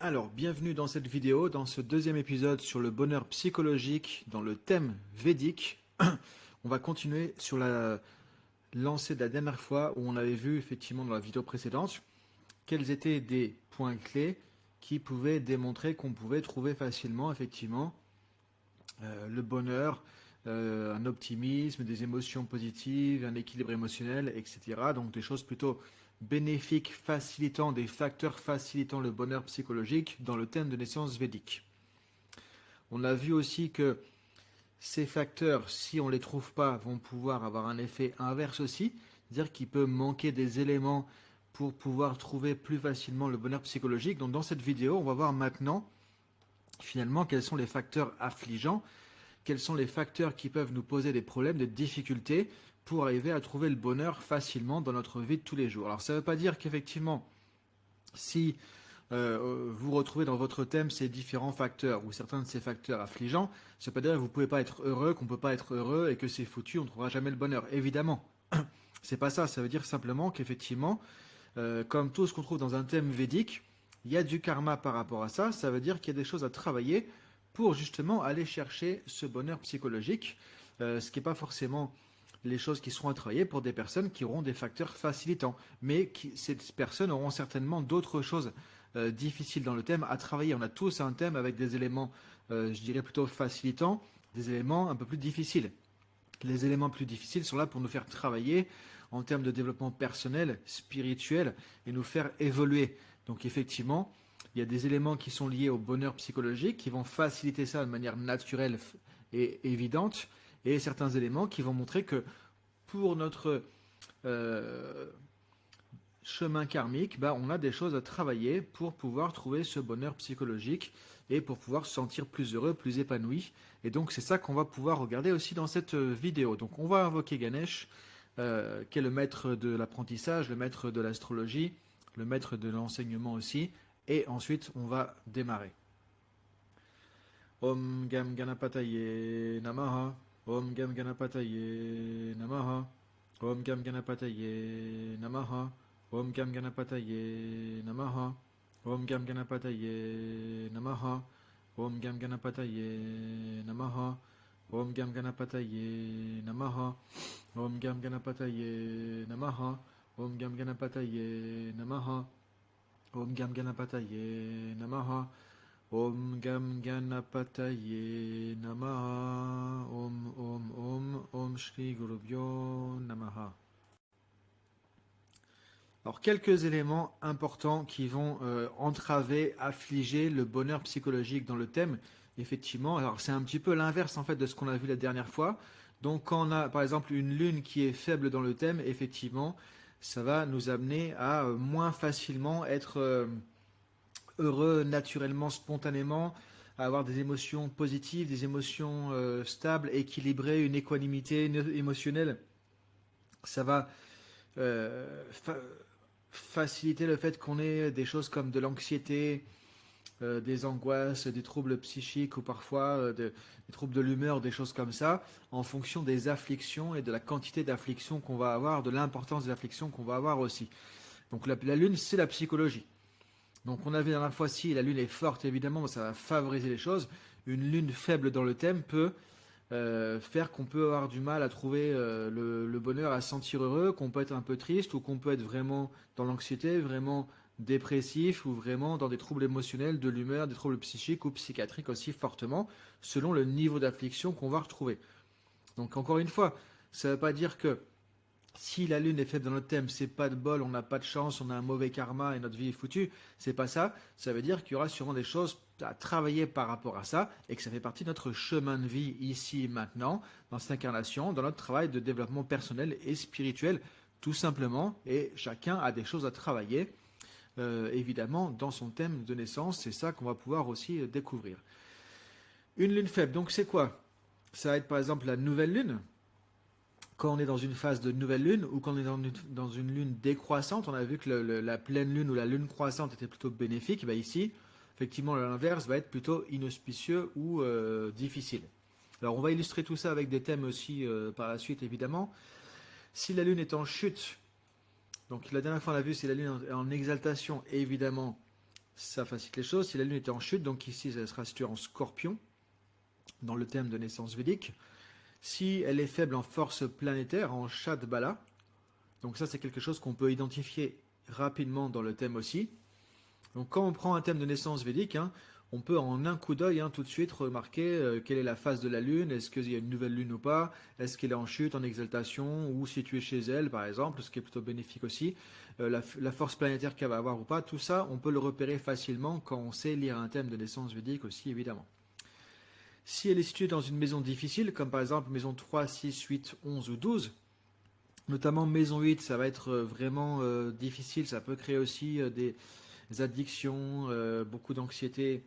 Alors, bienvenue dans cette vidéo, dans ce deuxième épisode sur le bonheur psychologique dans le thème védique. On va continuer sur la lancée de la dernière fois où on avait vu effectivement dans la vidéo précédente quels étaient des points clés qui pouvaient démontrer qu'on pouvait trouver facilement effectivement le bonheur, un optimisme, des émotions positives, un équilibre émotionnel, etc. Donc des choses plutôt bénéfiques, facilitant, des facteurs facilitant le bonheur psychologique dans le thème de naissance védique. On a vu aussi que ces facteurs, si on ne les trouve pas, vont pouvoir avoir un effet inverse aussi, c'est-à-dire qu'il peut manquer des éléments pour pouvoir trouver plus facilement le bonheur psychologique. Donc dans cette vidéo, on va voir maintenant finalement quels sont les facteurs affligeants, quels sont les facteurs qui peuvent nous poser des problèmes, des difficultés pour arriver à trouver le bonheur facilement dans notre vie de tous les jours. Alors ça ne veut pas dire qu'effectivement, si vous retrouvez dans votre thème ces différents facteurs ou certains de ces facteurs affligeants, ça ne veut pas dire que vous ne pouvez pas être heureux, qu'on ne peut pas être heureux et que c'est foutu, on ne trouvera jamais le bonheur. Évidemment, c'est pas ça. Ça veut dire simplement qu'effectivement, comme tout ce qu'on trouve dans un thème védique, il y a du karma par rapport à ça. Ça veut dire qu'il y a des choses à travailler pour justement aller chercher ce bonheur psychologique, ce qui n'est pas forcément les choses qui seront à travailler pour des personnes qui auront des facteurs facilitants. Mais ces personnes auront certainement d'autres choses difficiles dans le thème à travailler. On a tous un thème avec des éléments, je dirais plutôt facilitants, des éléments un peu plus difficiles. Les éléments plus difficiles sont là pour nous faire travailler en termes de développement personnel, spirituel, et nous faire évoluer. Donc effectivement, il y a des éléments qui sont liés au bonheur psychologique, qui vont faciliter ça de manière naturelle et évidente, et certains éléments qui vont montrer que pour notre euh, chemin karmique, bah, on a des choses à travailler pour pouvoir trouver ce bonheur psychologique et pour pouvoir se sentir plus heureux, plus épanoui. Et donc c'est ça qu'on va pouvoir regarder aussi dans cette vidéo. Donc on va invoquer Ganesh, qui est le maître de l'apprentissage, le maître de l'astrologie, le maître de l'enseignement aussi. Et ensuite on va démarrer. Om Gam Ganapataye Namaha. Om Gam Ganapataye Namaha. Om Gam Ganapataye Namaha. Om Gam Ganapataye Namaha. Om Gam Ganapataye Namaha. Om Gam Ganapataye Namaha. Om Gam Ganapataye Namaha. Om Gam Ganapataye Namaha. Om Gam Ganapataye Namaha. Om Gam Ganapataye Namaha. Om Gam Ganapataye Namaha. Om Shri Gurubhyo Namaha. Alors, quelques éléments importants qui vont entraver, affliger le bonheur psychologique dans le thème. Effectivement, alors c'est un petit peu l'inverse en fait de ce qu'on a vu la dernière fois. Donc, quand on a par exemple une lune qui est faible dans le thème, effectivement, ça va nous amener à moins facilement être heureux naturellement, spontanément, à avoir des émotions positives, des émotions stables, équilibrées, une équanimité émotionnelle. Ça va fa faciliter le fait qu'on ait des choses comme de l'anxiété, des angoisses, des troubles psychiques ou parfois des troubles de l'humeur, des choses comme ça, en fonction des afflictions et de la quantité d'afflictions qu'on va avoir, de l'importance des afflictions qu'on va avoir aussi. Donc la lune, c'est la psychologie. Donc on avait dans la fois si la lune est forte, évidemment, ça va favoriser les choses. Une lune faible dans le thème peut faire qu'on peut avoir du mal à trouver le bonheur, à se sentir heureux, qu'on peut être un peu triste ou qu'on peut être vraiment dans l'anxiété, vraiment dépressif ou vraiment dans des troubles émotionnels, de l'humeur, des troubles psychiques ou psychiatriques aussi fortement, selon le niveau d'affliction qu'on va retrouver. Donc encore une fois, ça ne veut pas dire que si la lune est faible dans notre thème, c'est pas de bol, on n'a pas de chance, on a un mauvais karma et notre vie est foutue. C'est pas ça. Ça veut dire qu'il y aura sûrement des choses à travailler par rapport à ça et que ça fait partie de notre chemin de vie ici, maintenant, dans cette incarnation, dans notre travail de développement personnel et spirituel, tout simplement. Et chacun a des choses à travailler, évidemment, dans son thème de naissance. C'est ça qu'on va pouvoir aussi découvrir. Une lune faible, donc c'est quoi? Ça va être par exemple la nouvelle lune quand on est dans une phase de nouvelle lune ou quand on est dans une lune décroissante, on a vu que la pleine lune ou la lune croissante était plutôt bénéfique. Bah ici, effectivement, l'inverse va être plutôt inauspicieux ou difficile. Alors on va illustrer tout ça avec des thèmes aussi par la suite, évidemment. Si la lune est en chute, donc la dernière fois on a vu si la lune est en exaltation, évidemment, ça facilite les choses. Si la Lune était en chute, donc ici, elle sera située en Scorpion, dans le thème de naissance védique. Si elle est faible en force planétaire, en Shad-Bala, donc ça c'est quelque chose qu'on peut identifier rapidement dans le thème aussi. Donc quand on prend un thème de naissance védique, hein, on peut en un coup d'œil tout de suite remarquer quelle est la phase de la Lune, est-ce qu'il y a une nouvelle Lune ou pas, est-ce qu'elle est en chute, en exaltation, ou située chez elle par exemple, ce qui est plutôt bénéfique aussi, la force planétaire qu'elle va avoir ou pas, tout ça on peut le repérer facilement quand on sait lire un thème de naissance védique aussi évidemment. Si elle est située dans une maison difficile, comme par exemple maison 3, 6, 8, 11 ou 12, notamment maison 8, ça va être vraiment difficile, ça peut créer aussi des addictions, beaucoup d'anxiété,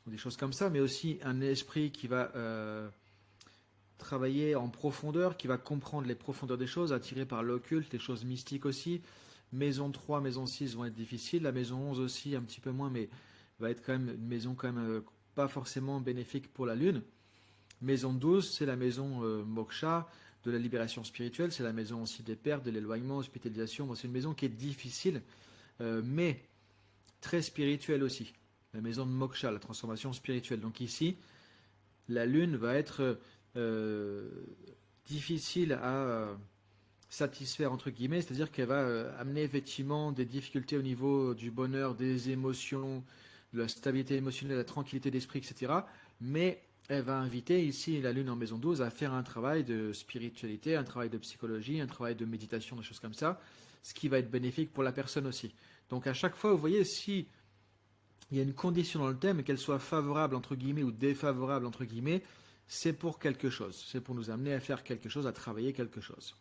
des choses comme ça, mais aussi un esprit qui va travailler en profondeur, qui va comprendre les profondeurs des choses, attiré par l'occulte, les choses mystiques aussi. Maison 3, maison 6 vont être difficiles, la maison 11 aussi un petit peu moins, mais va être quand même une maison quand même pas forcément bénéfique pour la Lune. Maison 12, c'est la maison moksha, de la libération spirituelle, c'est la maison aussi des pertes, de l'éloignement, hospitalisation. Bon, c'est une maison qui est difficile, mais très spirituelle aussi. La maison de moksha, la transformation spirituelle. Donc ici, la Lune va être difficile à satisfaire, entre guillemets, c'est-à-dire qu'elle va amener effectivement des difficultés au niveau du bonheur, des émotions, de la stabilité émotionnelle, de la tranquillité d'esprit, etc. Mais elle va inviter ici la Lune en maison 12 à faire un travail de spiritualité, un travail de psychologie, un travail de méditation, des choses comme ça, ce qui va être bénéfique pour la personne aussi. Donc à chaque fois, vous voyez, si il y a une condition dans le thème, qu'elle soit favorable entre guillemets ou défavorable entre guillemets, c'est pour quelque chose. C'est pour nous amener à faire quelque chose, à travailler quelque chose.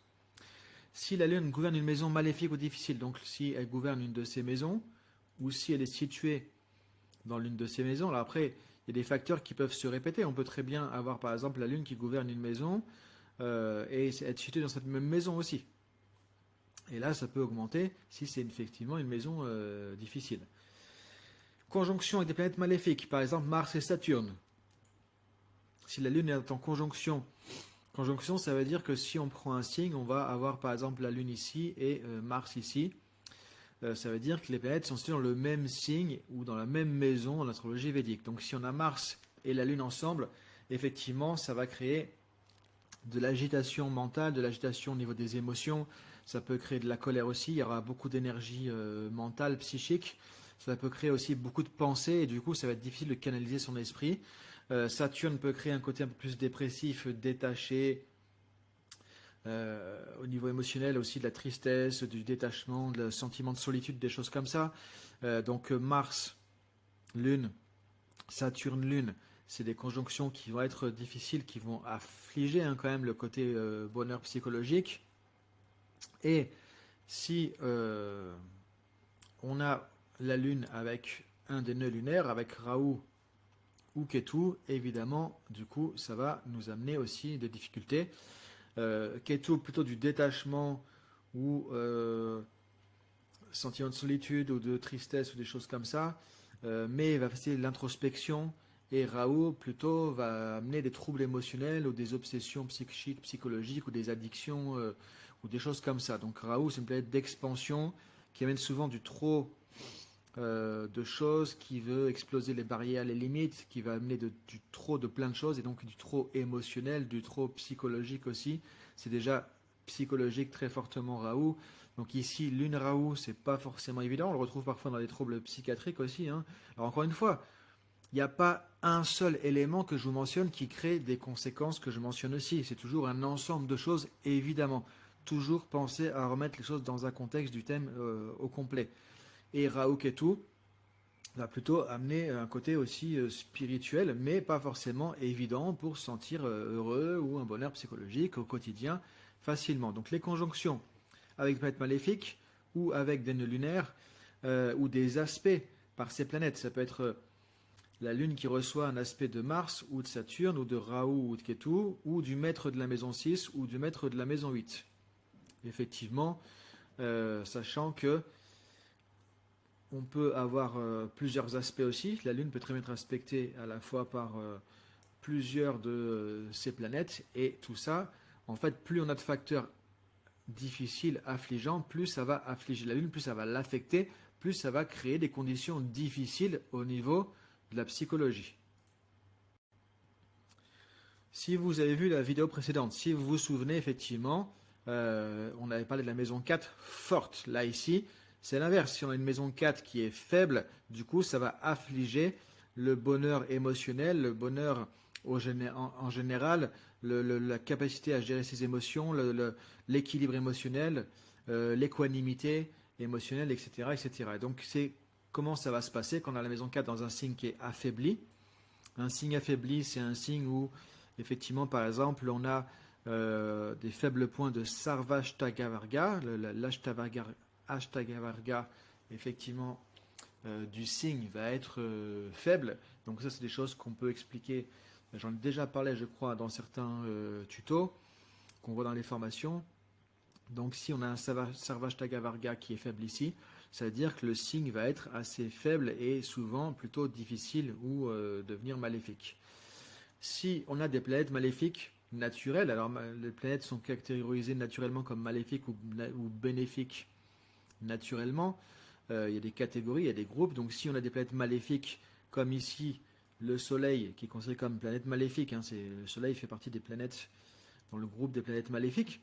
Si la Lune gouverne une maison maléfique ou difficile, donc si elle gouverne une de ces maisons, ou si elle est située dans l'une de ces maisons, alors après, il y a des facteurs qui peuvent se répéter. On peut très bien avoir par exemple la Lune qui gouverne une maison et être située dans cette même maison aussi. Et là, ça peut augmenter si c'est effectivement une maison difficile. Conjonction avec des planètes maléfiques, par exemple Mars et Saturne. Si la Lune est en conjonction, conjonction, ça veut dire que si on prend un signe, on va avoir par exemple la Lune ici et Mars ici. Ça veut dire que les planètes sont situées dans le même signe ou dans la même maison en astrologie védique. Donc si on a Mars et la Lune ensemble, effectivement, ça va créer de l'agitation mentale, de l'agitation au niveau des émotions. Ça peut créer de la colère aussi. Il y aura beaucoup d'énergie mentale, psychique. Ça peut créer aussi beaucoup de pensées et du coup, ça va être difficile de canaliser son esprit. Saturne peut créer un côté un peu plus dépressif, détaché, au niveau émotionnel aussi de la tristesse, du détachement, le sentiment de solitude, des choses comme ça. Donc Mars, Lune, Saturne, Lune, c'est des conjonctions qui vont être difficiles, qui vont affliger quand même le côté bonheur psychologique. Et si on a la Lune avec un des nœuds lunaires, avec Rahu ou Ketu, évidemment, du coup, ça va nous amener aussi des difficultés. Ketu plutôt du détachement ou sentiment de solitude ou de tristesse ou des choses comme ça, mais il va faciliter l'introspection. Et Rahu plutôt va amener des troubles émotionnels ou des obsessions psychiques, psychologiques ou des addictions ou des choses comme ça. Donc Rahu c'est une planète d'expansion qui amène souvent du trop de choses, qui veut exploser les barrières, les limites, qui va amener du trop de plein de choses et donc du trop émotionnel, du trop psychologique aussi. C'est déjà psychologique très fortement Rahu. Donc ici, Lune Rahu, c'est pas forcément évident. On le retrouve parfois dans des troubles psychiatriques aussi. Alors encore une fois, il n'y a pas un seul élément que je vous mentionne qui crée des conséquences que je mentionne aussi. C'est toujours un ensemble de choses, évidemment. Toujours penser à remettre les choses dans un contexte du thème au complet. Et Rahu Ketu va plutôt amener un côté aussi spirituel, mais pas forcément évident pour se sentir heureux ou un bonheur psychologique au quotidien facilement. Donc les conjonctions avec des planètes maléfiques ou avec des nœuds lunaires ou des aspects par ces planètes, ça peut être la Lune qui reçoit un aspect de Mars ou de Saturne ou de Rahu ou de Ketu ou du maître de la maison 6 ou du maître de la maison 8. Effectivement, sachant que on peut avoir plusieurs aspects aussi. La Lune peut très bien être aspectée à la fois par plusieurs de ces planètes et tout ça, en fait, plus on a de facteurs difficiles, affligeants, plus ça va affliger la Lune, plus ça va l'affecter plus ça va créer des conditions difficiles au niveau de la psychologie. Si vous avez vu la vidéo précédente, si vous vous souvenez, effectivement, on avait parlé de la maison 4 forte. Là, ici, c'est l'inverse. Si on a une maison 4 qui est faible, du coup, ça va affliger le bonheur émotionnel, le bonheur en général, la capacité à gérer ses émotions, l'équilibre émotionnel, l'équanimité émotionnelle, etc., etc. Donc, c'est comment ça va se passer quand on a la maison 4 dans un signe qui est affaibli. Un signe affaibli, c'est un signe où, effectivement, par exemple, on a des faibles points de Sarvashtaga-varga, l'Ashtagavarga, effectivement, du signe va être faible. Donc ça, c'est des choses qu'on peut expliquer. J'en ai déjà parlé, je crois, dans certains tutos qu'on voit dans les formations. Donc si on a un Sarvashtaga-varga qui est faible ici, ça veut dire que le signe va être assez faible et souvent plutôt difficile ou devenir maléfique. Si on a des planètes maléfiques naturelles, alors les planètes sont caractérisées naturellement comme maléfiques ou bénéfiques naturellement. Il y a des catégories, il y a des groupes. Donc si on a des planètes maléfiques, comme ici le Soleil, qui est considéré comme planète maléfique, hein, le Soleil fait partie des planètes dans le groupe des planètes maléfiques.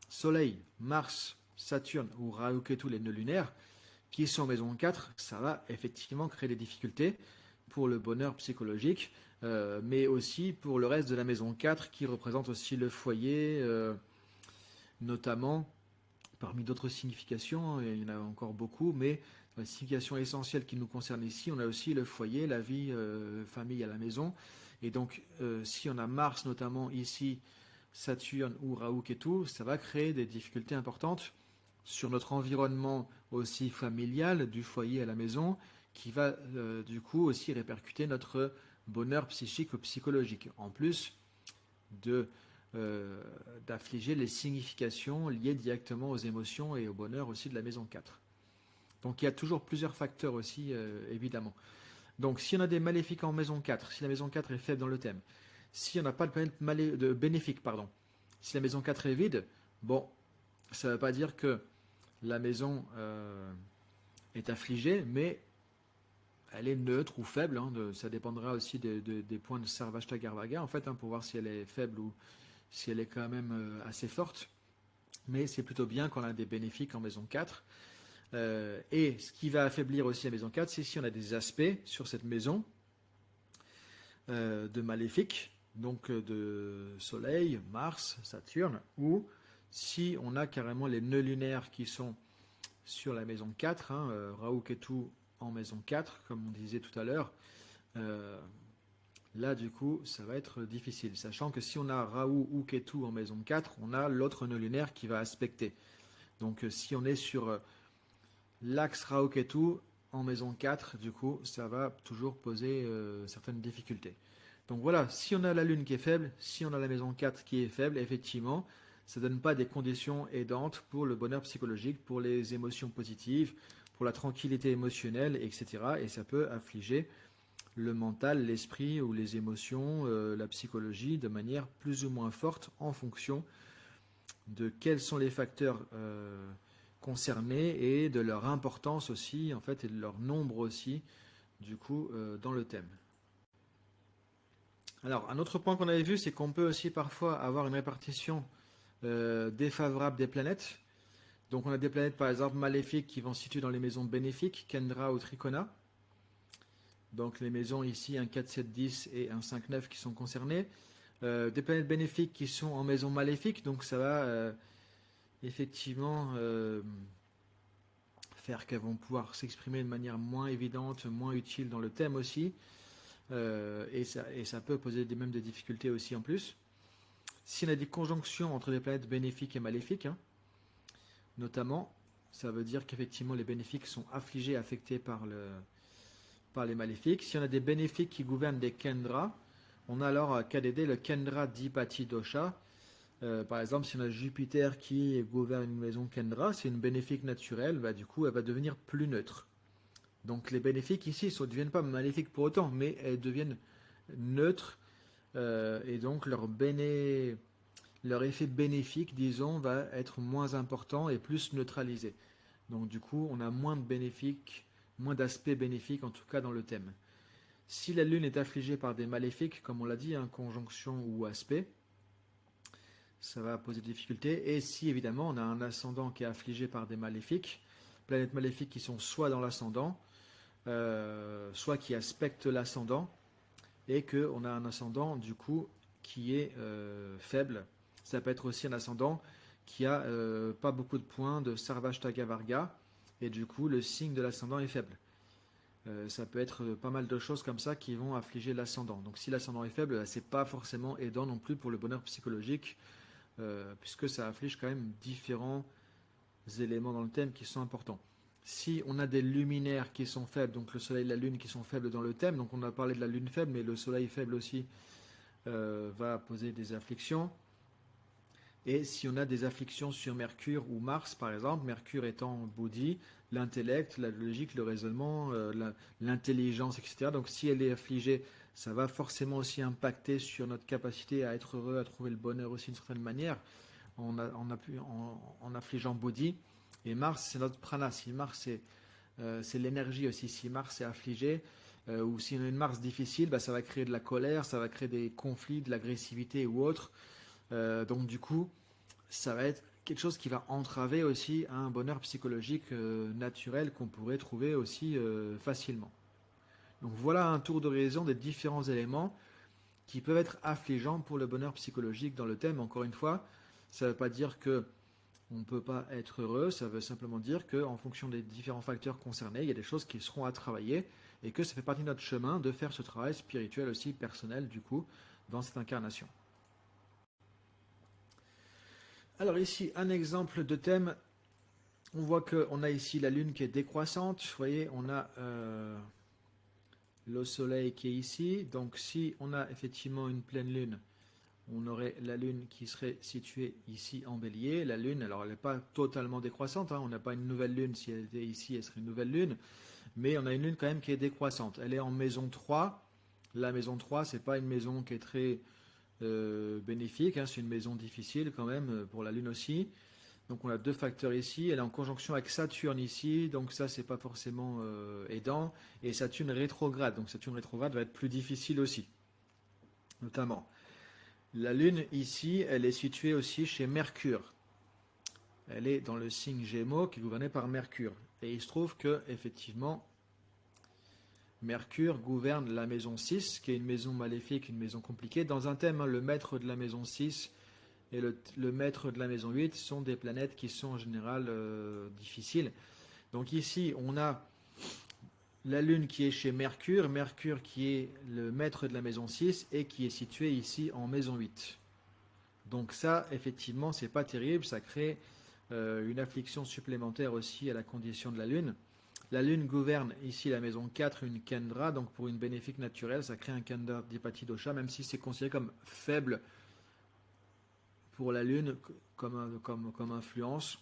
Soleil, Mars, Saturne ou Rahu Ketu, les nœuds lunaires, qui sont en maison 4, ça va effectivement créer des difficultés pour le bonheur psychologique, mais aussi pour le reste de la maison 4 qui représente aussi le foyer, notamment parmi d'autres significations, il y en a encore beaucoup, mais la signification essentielle qui nous concerne ici, on a aussi le foyer, la vie, famille à la maison. Et donc, si on a Mars notamment ici, Saturne ou Rahu Ketu, ça va créer des difficultés importantes sur notre environnement aussi familial, du foyer à la maison, qui va du coup aussi répercuter notre bonheur psychique ou psychologique, en plus d'affliger les significations liées directement aux émotions et au bonheur aussi de la maison 4. Donc il y a toujours plusieurs facteurs aussi, évidemment. Donc si on a des maléfiques en maison 4, si la maison 4 est faible dans le thème, si on n'a pas de planète bénéfique, pardon, si la maison 4 est vide, bon, ça ne veut pas dire que la maison est affligée, mais elle est neutre ou faible, hein, ça dépendra aussi des points de Sarvashtaga-varga, en fait, hein, pour voir si elle est faible ou si elle est quand même assez forte. Mais c'est plutôt bien qu'on a des bénéfiques en maison 4. Et ce qui va affaiblir aussi la maison 4, c'est si on a des aspects sur cette maison de maléfiques, donc de Soleil, Mars, Saturne, ou si on a carrément les nœuds lunaires qui sont sur la maison 4, hein, Rahu Ketu en maison 4, comme on disait tout à l'heure, là du coup ça va être difficile, sachant que si on a Rahu ou Ketu en maison 4, on a l'autre nœud lunaire qui va aspecter. Donc si on est sur l'axe Rahu Ketu en maison 4, du coup ça va toujours poser certaines difficultés. Donc voilà, si on a la lune qui est faible, si on a la maison 4 qui est faible, effectivement, ça ne donne pas des conditions aidantes pour le bonheur psychologique, pour les émotions positives, pour la tranquillité émotionnelle, etc. Et ça peut affliger le mental, l'esprit ou les émotions, la psychologie de manière plus ou moins forte en fonction de quels sont les facteurs concernés et de leur importance aussi, en fait, et de leur nombre aussi, du coup, dans le thème. Alors, un autre point qu'on avait vu, c'est qu'on peut aussi parfois avoir une répartition défavorable des planètes. Donc on a des planètes par exemple maléfiques qui vont se situer dans les maisons bénéfiques, Kendra ou Trikona. Donc les maisons ici, un 4, 7, 10 et un 5, 9 qui sont concernées. Des planètes bénéfiques qui sont en maison maléfique, donc ça va effectivement faire qu'elles vont pouvoir s'exprimer de manière moins évidente, moins utile dans le thème aussi. Et ça peut poser même des difficultés aussi en plus. Si on a des conjonctions entre les planètes bénéfiques et maléfiques, hein, notamment, ça veut dire qu'effectivement les bénéfiques sont affligés, affectés par les maléfiques. Si on a des bénéfiques qui gouvernent des Kendras, on a alors à KDD le Kendra Dipati Dosha. Par exemple, si on a Jupiter qui gouverne une maison Kendra, c'est une bénéfique naturelle, bah, du coup elle va devenir plus neutre. Donc les bénéfiques ici ne deviennent pas maléfiques pour autant, mais elles deviennent neutres et donc leur effet bénéfique, disons, va être moins important et plus neutralisé. Donc du coup, on a moins de bénéfiques, moins d'aspects bénéfiques en tout cas dans le thème. Si la Lune est affligée par des maléfiques, comme on l'a dit, conjonction ou aspect, ça va poser des difficultés. Et si évidemment on a un ascendant qui est affligé par des maléfiques, planètes maléfiques qui sont soit dans l'ascendant, soit qui aspectent l'ascendant, et qu'on a un ascendant du coup qui est faible. Ça peut être aussi un ascendant qui a pas beaucoup de points de Sarvashtaga Varga, et du coup le signe de l'ascendant est faible. Ça peut être pas mal de choses comme ça qui vont affliger l'ascendant. Donc si l'ascendant est faible, c'est pas forcément aidant non plus pour le bonheur psychologique, puisque ça afflige quand même différents éléments dans le thème qui sont importants. Si on a des luminaires qui sont faibles, donc le soleil et la lune qui sont faibles dans le thème, donc on a parlé de la lune faible, mais le soleil faible aussi va poser des afflictions. Et si on a des afflictions sur Mercure ou Mars, par exemple, Mercure étant Bouddhi, l'intellect, la logique, le raisonnement, l'intelligence, etc. Donc si elle est affligée, ça va forcément aussi impacter sur notre capacité à être heureux, à trouver le bonheur aussi d'une certaine manière, en affligeant Bouddhi. Et Mars, c'est notre prana. Si Mars, c'est l'énergie aussi. Si Mars est affligé, ou si on a une Mars difficile, bah, ça va créer de la colère, ça va créer des conflits, de l'agressivité ou autre. Donc du coup, ça va être quelque chose qui va entraver aussi un bonheur psychologique naturel qu'on pourrait trouver aussi facilement. Donc voilà un tour d'horizon des différents éléments qui peuvent être affligeants pour le bonheur psychologique dans le thème. Encore une fois, ça ne veut pas dire que on ne peut pas être heureux, ça veut simplement dire qu'en fonction des différents facteurs concernés, il y a des choses qui seront à travailler et que ça fait partie de notre chemin de faire ce travail spirituel aussi personnel du coup dans cette incarnation. Alors ici, un exemple de thème. On voit qu'on a ici la Lune qui est décroissante. Vous voyez, on a le Soleil qui est ici. Donc si on a effectivement une pleine Lune, on aurait la Lune qui serait située ici en Bélier. La Lune, alors elle n'est pas totalement décroissante. On n'a pas une nouvelle Lune. Si elle était ici, elle serait une nouvelle Lune. Mais on a une Lune quand même qui est décroissante. Elle est en maison 3. La maison 3, c'est pas une maison qui est très bénéfique. C'est une maison difficile quand même pour la Lune aussi. Donc on a deux facteurs ici. Elle est en conjonction avec Saturne ici, donc ça c'est pas forcément aidant. Et Saturne rétrograde, donc Saturne rétrograde va être plus difficile aussi, notamment. La Lune ici, elle est située aussi chez Mercure. Elle est dans le signe Gémeaux qui est gouverné par Mercure. Et il se trouve que effectivement, Mercure gouverne la maison 6, qui est une maison maléfique, une maison compliquée. Dans un thème, le maître de la maison 6 et le maître de la maison 8 sont des planètes qui sont en général difficiles. Donc ici, on a la Lune qui est chez Mercure, Mercure qui est le maître de la maison 6 et qui est situé ici en maison 8. Donc ça, effectivement, c'est pas terrible, ça crée une affliction supplémentaire aussi à la condition de la Lune. La Lune gouverne ici la maison 4, une Kendra, donc pour une bénéfique naturelle, ça crée un Kendra Dipati Dosha, même si c'est considéré comme faible pour la Lune comme influence.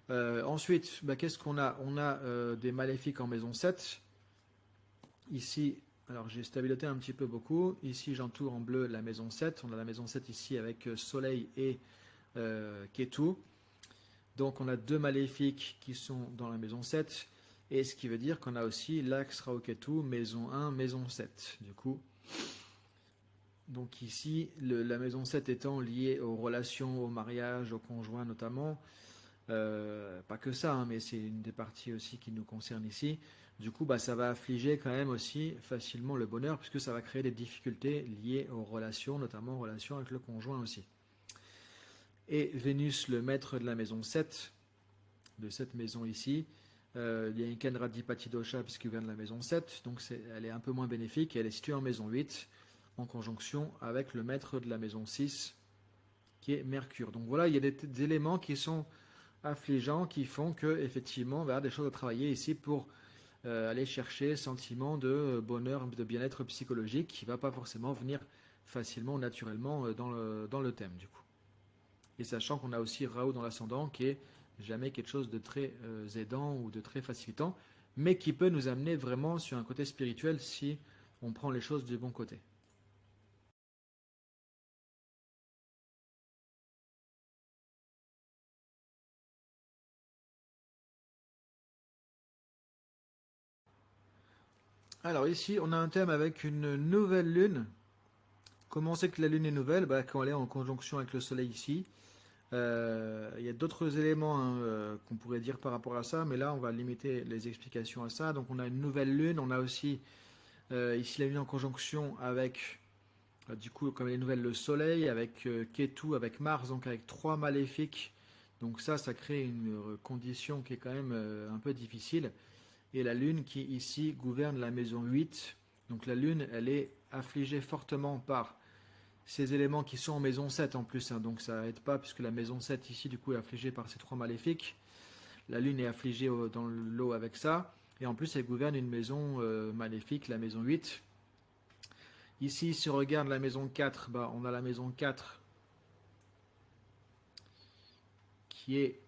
Ensuite, qu'est-ce qu'on a? On a des maléfiques en maison 7. Ici, alors j'ai stabilité un petit peu beaucoup. Ici, j'entoure en bleu la maison 7. On a la maison 7 ici avec Soleil et Ketu. Donc on a deux maléfiques qui sont dans la maison 7. Et ce qui veut dire qu'on a aussi l'axe Rahu-Ketu, maison 1, maison 7. Du coup, donc ici, la maison 7 étant liée aux relations, au mariage, au conjoint notamment. Pas que ça, mais c'est une des parties aussi qui nous concerne ici. Du coup, ça va affliger quand même aussi facilement le bonheur, puisque ça va créer des difficultés liées aux relations, notamment aux relations avec le conjoint aussi. Et Vénus, le maître de la maison 7, de cette maison ici, il y a une Kendra Dipati Dosha, puisqu'il vient de la maison 7, donc elle est un peu moins bénéfique, et elle est située en maison 8, en conjonction avec le maître de la maison 6, qui est Mercure. Donc voilà, il y a des éléments qui sont affligeants qui font que effectivement on va avoir des choses à travailler ici pour aller chercher sentiment de bonheur, de bien-être psychologique qui ne va pas forcément venir facilement ou naturellement dans le thème du coup. Et sachant qu'on a aussi Rahu dans l'ascendant qui est jamais quelque chose de très aidant ou de très facilitant, mais qui peut nous amener vraiment sur un côté spirituel si on prend les choses du bon côté. Alors ici, on a un thème avec une nouvelle lune. Comment on sait que la lune est nouvelle? Bah, quand elle est en conjonction avec le soleil ici. Il y a d'autres éléments hein, qu'on pourrait dire par rapport à ça, mais là, on va limiter les explications à ça. Donc on a une nouvelle lune, on a aussi ici la lune en conjonction avec, du coup, comme elle est nouvelle, le soleil, avec Ketu, avec Mars, donc avec trois maléfiques. Donc ça crée une condition qui est quand même un peu difficile. Et la lune qui ici gouverne la maison 8. Donc la lune, elle est affligée fortement par ces éléments qui sont en maison 7 en plus, hein, donc ça aide pas puisque la maison 7 ici du coup est affligée par ces trois maléfiques. La lune est affligée dans le lot avec ça, et en plus elle gouverne une maison maléfique, la maison 8. Ici, si on regarde la maison 4, bah, on a la maison 4 qui est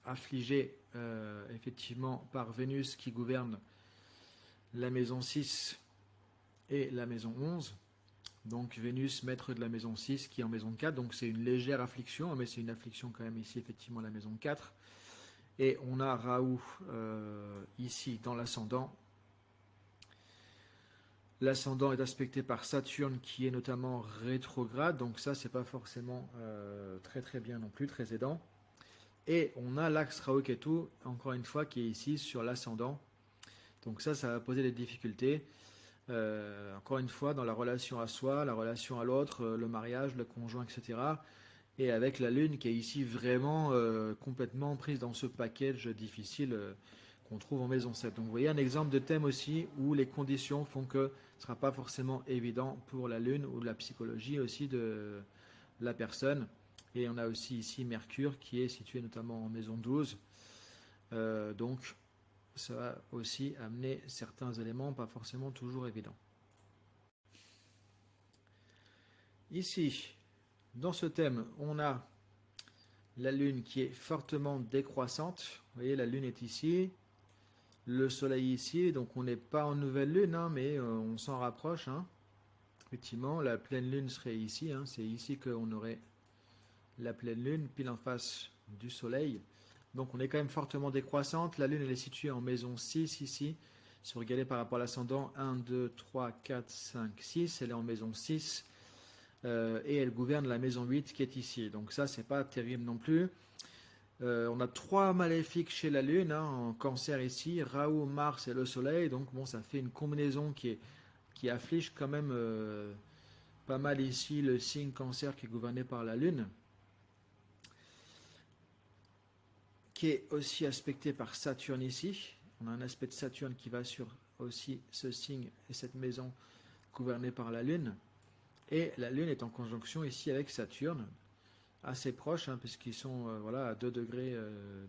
affligée effectivement par Vénus qui gouverne la maison 6 et la maison 11. Donc Vénus, maître de la maison 6, qui est en maison 4. Donc c'est une légère affliction, mais c'est une affliction quand même ici, effectivement, la maison 4. Et on a Raoult ici dans l'ascendant. L'ascendant est aspecté par Saturne qui est notamment rétrograde. Donc ça, c'est pas forcément très très bien non plus, très aidant. Et on a l'axe Raoult-Ketu, encore une fois, qui est ici sur l'ascendant. Donc ça va poser des difficultés. Encore une fois, dans la relation à soi, la relation à l'autre, le mariage, le conjoint, etc. Et avec la Lune qui est ici vraiment complètement prise dans ce package difficile qu'on trouve en maison 7. Donc vous voyez un exemple de thème aussi où les conditions font que ce ne sera pas forcément évident pour la Lune ou la psychologie aussi de la personne. Et on a aussi ici Mercure qui est situé notamment en maison 12. Donc ça va aussi amener certains éléments pas forcément toujours évidents. Ici, dans ce thème, on a la Lune qui est fortement décroissante. Vous voyez, la Lune est ici, le Soleil ici, donc on n'est pas en nouvelle Lune, hein, mais on s'en rapproche. Hein. Effectivement, la pleine Lune serait ici, hein, c'est ici qu'on aurait la pleine Lune, pile en face du Soleil. Donc on est quand même fortement décroissante. La Lune, elle est située en maison 6 ici. Si vous regardez par rapport à l'ascendant, 1, 2, 3, 4, 5, 6, elle est en maison 6. Et elle gouverne la maison 8 qui est ici. Donc ça, c'est pas terrible non plus. On a trois maléfiques chez la Lune, hein, en cancer ici, Raoult, Mars et le Soleil. Donc bon, ça fait une combinaison qui afflige quand même pas mal ici le signe cancer qui est gouverné par la Lune, qui est aussi aspecté par Saturne ici. On a un aspect de Saturne qui va sur aussi ce signe et cette maison gouvernée par la Lune. Et la Lune est en conjonction ici avec Saturne, assez proche, hein, puisqu'ils sont voilà, à 2 degrés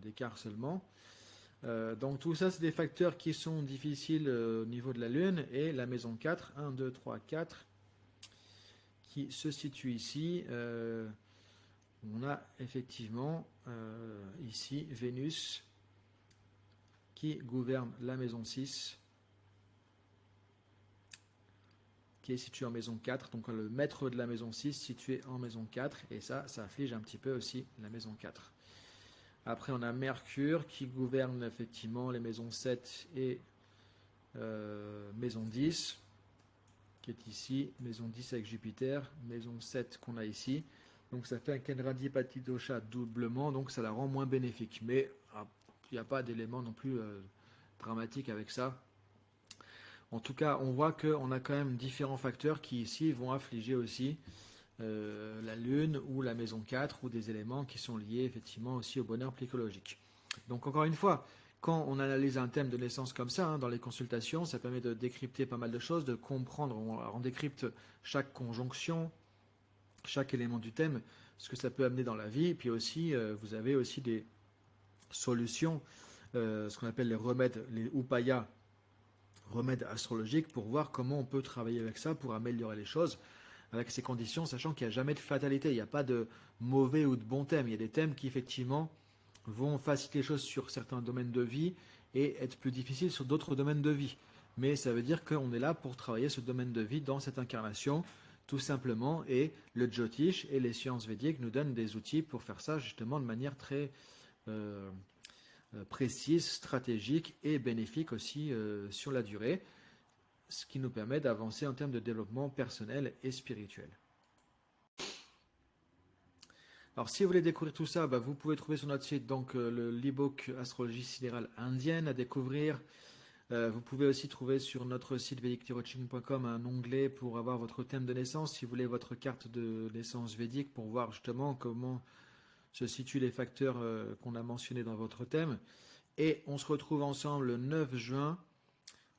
d'écart seulement. Donc tout ça, c'est des facteurs qui sont difficiles au niveau de la Lune. Et la maison 4, 1, 2, 3, 4, qui se situe ici. On a effectivement ici Vénus qui gouverne la maison 6, qui est situé en maison 4, donc le maître de la maison 6 situé en maison 4, et ça afflige un petit peu aussi la maison 4. Après, on a Mercure qui gouverne effectivement les maisons 7 et maison 10, qui est ici, maison 10 avec Jupiter, maison 7 qu'on a ici. Donc ça fait un Kenradi Pati Dosha doublement, donc ça la rend moins bénéfique. Mais il n'y a pas d'élément non plus dramatique avec ça. En tout cas, on voit qu'on a quand même différents facteurs qui ici vont affliger aussi la Lune ou la maison 4 ou des éléments qui sont liés effectivement aussi au bonheur psychologique. Donc encore une fois, quand on analyse un thème de naissance comme ça, hein, dans les consultations, ça permet de décrypter pas mal de choses, de comprendre, on décrypte chaque conjonction, chaque élément du thème, ce que ça peut amener dans la vie, et puis aussi, vous avez aussi des solutions, ce qu'on appelle les remèdes, les upayas, remèdes astrologiques, pour voir comment on peut travailler avec ça, pour améliorer les choses, avec ces conditions, sachant qu'il n'y a jamais de fatalité, il n'y a pas de mauvais ou de bons thèmes, il y a des thèmes qui effectivement vont faciliter les choses sur certains domaines de vie et être plus difficiles sur d'autres domaines de vie. Mais ça veut dire qu'on est là pour travailler ce domaine de vie dans cette incarnation, tout simplement, et le Jyotish et les sciences védiques nous donnent des outils pour faire ça justement de manière très précise, stratégique et bénéfique aussi sur la durée. ce qui nous permet d'avancer en termes de développement personnel et spirituel. Alors, si vous voulez découvrir tout ça, vous pouvez trouver sur notre site donc l'e-book Astrologie sidérale indienne à découvrir. Vous pouvez aussi trouver sur notre site vedictarotching.com un onglet pour avoir votre thème de naissance, si vous voulez votre carte de naissance védique, pour voir justement comment se situent les facteurs qu'on a mentionnés dans votre thème. Et on se retrouve ensemble le 9 juin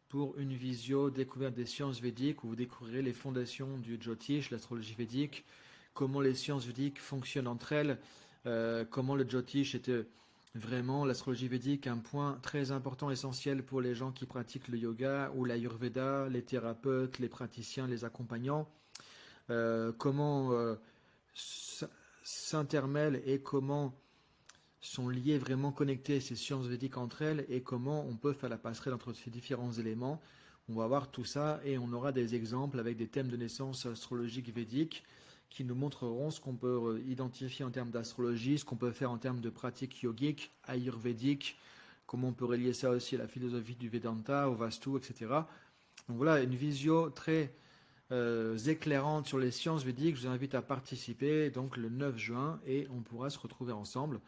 pour une visio découverte des sciences védiques où vous découvrirez les fondations du Jyotish, l'astrologie védique, comment les sciences védiques fonctionnent entre elles, comment le Jyotish était vraiment, l'astrologie védique, un point très important, essentiel pour les gens qui pratiquent le yoga ou l'ayurveda, les thérapeutes, les praticiens, les accompagnants, comment s'intermêlent et comment sont liées, vraiment connectées ces sciences védiques entre elles et comment on peut faire la passerelle entre ces différents éléments. On va voir tout ça et on aura des exemples avec des thèmes de naissance astrologiques védiques qui nous montreront ce qu'on peut identifier en termes d'astrologie, ce qu'on peut faire en termes de pratiques yogiques, ayurvédiques, comment on peut relier ça aussi à la philosophie du Vedanta, au Vastu, etc. Donc voilà, une visio très éclairante sur les sciences védiques. Je vous invite à participer donc le 9 juin et on pourra se retrouver ensemble.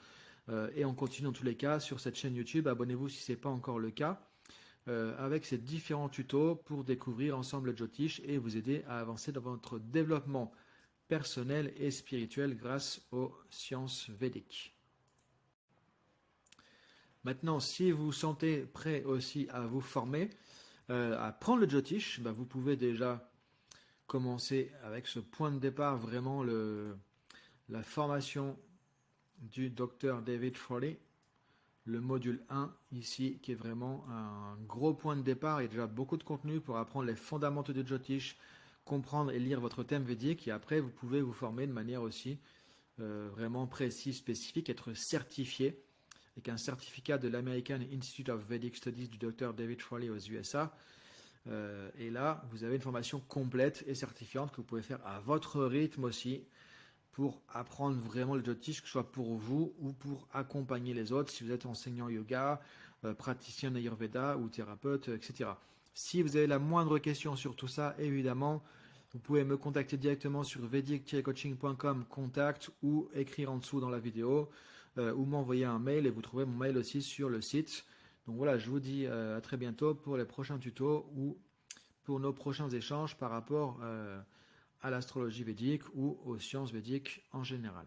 Et on continue dans tous les cas sur cette chaîne YouTube. Abonnez-vous si ce n'est pas encore le cas. Avec ces différents tutos pour découvrir ensemble le Jyotish et vous aider à avancer dans votre développement personnel et spirituel grâce aux sciences védiques. Maintenant, si vous vous sentez prêt aussi à vous former, à prendre le Jyotish, vous pouvez déjà commencer avec ce point de départ, vraiment la formation du docteur David Frawley, le module 1 ici, qui est vraiment un gros point de départ. Il y a déjà beaucoup de contenu pour apprendre les fondamentaux du Jyotish, comprendre et lire votre thème védique, et après vous pouvez vous former de manière aussi vraiment précise, spécifique, être certifié avec un certificat de l'American Institute of Vedic Studies du Dr David Frawley aux USA. Et là, vous avez une formation complète et certifiante que vous pouvez faire à votre rythme aussi pour apprendre vraiment le Jyotish, que ce soit pour vous ou pour accompagner les autres, si vous êtes enseignant yoga, praticien d'Ayurveda ou thérapeute, etc. Si vous avez la moindre question sur tout ça, évidemment, vous pouvez me contacter directement sur vedic-coaching.com contact ou écrire en dessous dans la vidéo ou m'envoyer un mail et vous trouverez mon mail aussi sur le site. Donc voilà, je vous dis à très bientôt pour les prochains tutos ou pour nos prochains échanges par rapport à l'astrologie védique ou aux sciences védiques en général.